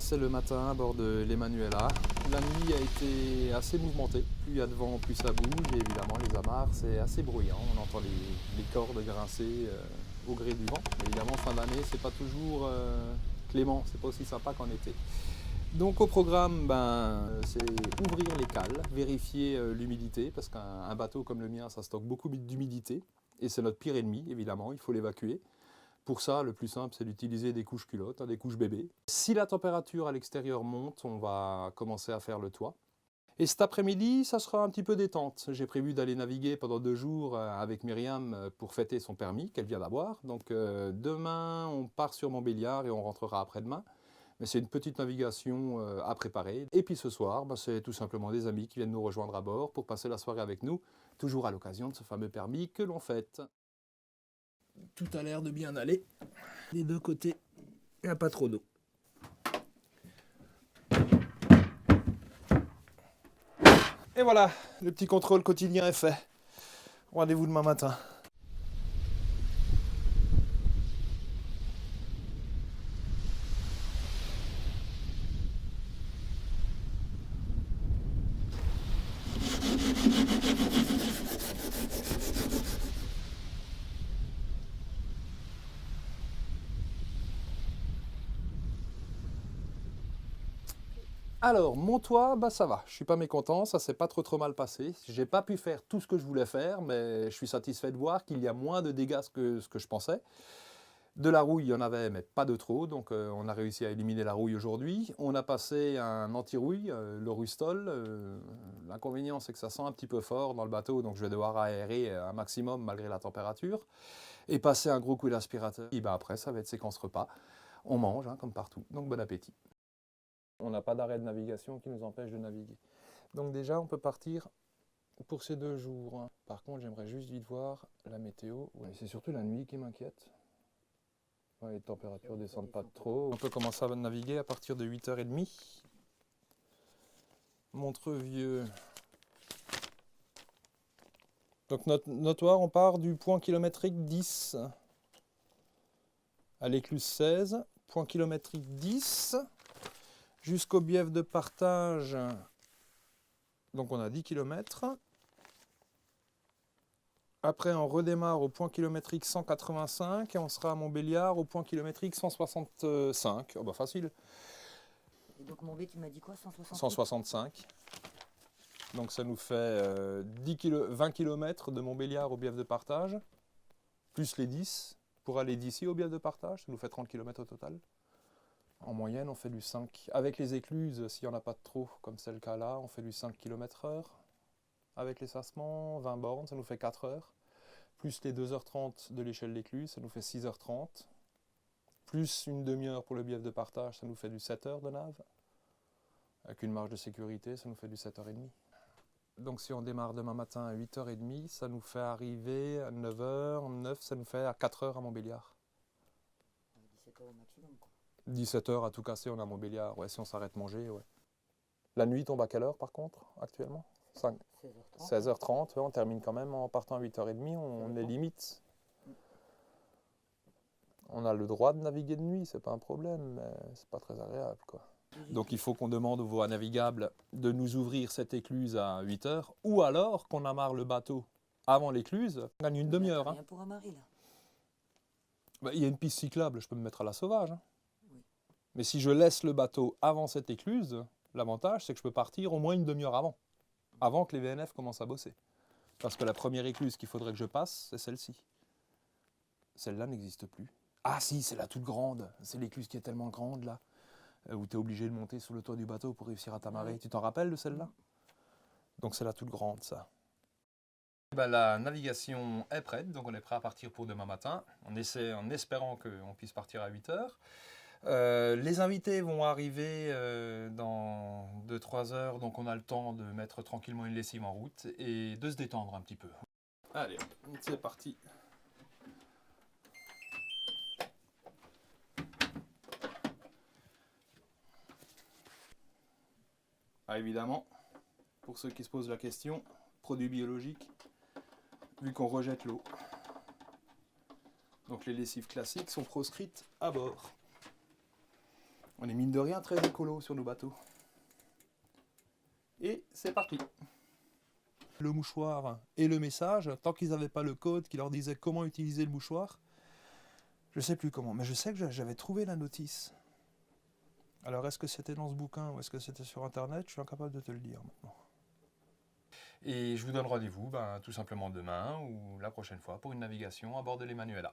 c'est le matin à bord de l'Emmanuela. La nuit a été assez mouvementée. Plus il y a de vent, plus ça bouge. Et évidemment, les amarres, c'est assez bruyant. On entend les cordes grincer au gré du vent. Mais évidemment, fin d'année, c'est pas toujours clément. C'est pas aussi sympa qu'en été. Donc au programme, c'est ouvrir les cales, vérifier l'humidité, parce qu'un bateau comme le mien, ça stocke beaucoup d'humidité. Et c'est notre pire ennemi, évidemment, il faut l'évacuer. Pour ça, le plus simple, c'est d'utiliser des couches culottes, des couches bébés. Si la température à l'extérieur monte, on va commencer à faire le toit. Et cet après-midi, ça sera un petit peu détente. J'ai prévu d'aller naviguer pendant 2 jours avec Myriam pour fêter son permis qu'elle vient d'avoir. Donc demain, on part sur Montbéliard et on rentrera après-demain. Mais c'est une petite navigation à préparer. Et puis ce soir, c'est tout simplement des amis qui viennent nous rejoindre à bord pour passer la soirée avec nous, toujours à l'occasion de ce fameux permis que l'on fête. Tout a l'air de bien aller. Des deux côtés, il n'y a pas trop d'eau. Et voilà, le petit contrôle quotidien est fait. Rendez-vous demain matin. Alors, mon toit, ça va. Je suis pas mécontent, ça s'est pas trop mal passé. J'ai pas pu faire tout ce que je voulais faire, mais je suis satisfait de voir qu'il y a moins de dégâts que ce que je pensais. De la rouille, il y en avait, mais pas de trop, donc on a réussi à éliminer la rouille aujourd'hui. On a passé un anti-rouille, le Rustol. L'inconvénient, c'est que ça sent un petit peu fort dans le bateau, donc je vais devoir aérer un maximum malgré la température. Et passer un gros coup d'aspirateur. Et après, ça va être séquence repas. On mange, comme partout, donc bon appétit. On n'a pas d'arrêt de navigation qui nous empêche de naviguer. Donc déjà, on peut partir pour ces 2 jours. Par contre, j'aimerais juste vite voir la météo. Ouais, c'est surtout la nuit qui m'inquiète. Ouais, les températures ne descendent pas trop. On peut commencer à naviguer à partir de 8h30. Montreux-Vieux. Donc notre notoire, on part du point kilométrique 10 à l'écluse 16. Point kilométrique 10 jusqu'au bief de partage. Donc on a 10 km. Après, on redémarre au point kilométrique 185 et on sera à Montbéliard au point kilométrique 165. Oh facile. Et donc Montbé, tu m'as dit quoi, 165. Donc ça nous fait 20 km de Montbéliard au bief de partage, plus les 10 pour aller d'ici au bief de partage, ça nous fait 30 km au total. En moyenne, on fait du 5. Avec les écluses, s'il n'y en a pas de trop, comme c'est le cas là, on fait du 5 km/h. Avec les sassements, 20 bornes, ça nous fait 4 heures. Plus les 2h30 de l'échelle d'écluse, ça nous fait 6h30. Plus une demi-heure pour le bief de partage, ça nous fait du 7 heures de nave. Avec une marge de sécurité, ça nous fait du 7h30. Donc si on démarre demain matin à 8h30, ça nous fait arriver à 9h, 9, ça nous fait à 4h à Montbéliard. 17h au maximum, quoi. 17h à tout casser, on est à Montbéliard, ouais, si on s'arrête manger, ouais. La nuit tombe à quelle heure par contre, actuellement 16h30, ouais, on termine quand même en partant à 8h30, on est limite. On a le droit de naviguer de nuit, c'est pas un problème, mais c'est pas très agréable, quoi. Donc il faut qu'on demande aux voies navigables de nous ouvrir cette écluse à 8h, ou alors qu'on amarre le bateau avant l'écluse, on gagne une demi-heure. Rien pour amarrer là. Il y a une piste cyclable, je peux me mettre à la sauvage. Oui. Mais si je laisse le bateau avant cette écluse, l'avantage c'est que je peux partir au moins une demi-heure avant que les VNF commencent à bosser. Parce que la première écluse qu'il faudrait que je passe, c'est celle-ci. Celle-là n'existe plus. Ah si, c'est la toute grande, c'est l'écluse qui est tellement grande là, où tu es obligé de monter sur le toit du bateau pour réussir à t'amarrer. Oui. Tu t'en rappelles de celle-là? Donc c'est la toute grande, ça. La navigation est prête, donc on est prêt à partir pour demain matin. On essaie en espérant qu'on puisse partir à 8h. Les invités vont arriver dans 2-3 heures, donc on a le temps de mettre tranquillement une lessive en route et de se détendre un petit peu. Allez, c'est parti. Ah, évidemment, pour ceux qui se posent la question, produits biologiques, vu qu'on rejette l'eau. Donc les lessives classiques sont proscrites à bord. On est mine de rien très écolo sur nos bateaux. Et c'est parti. Le mouchoir et le message, tant qu'ils n'avaient pas le code qui leur disait comment utiliser le mouchoir, je sais plus comment, mais je sais que j'avais trouvé la notice. Alors est-ce que c'était dans ce bouquin ou est-ce que c'était sur internet? Je suis incapable de te le dire maintenant. Et je vous donne rendez-vous tout simplement demain ou la prochaine fois pour une navigation à bord de l'Emanuela.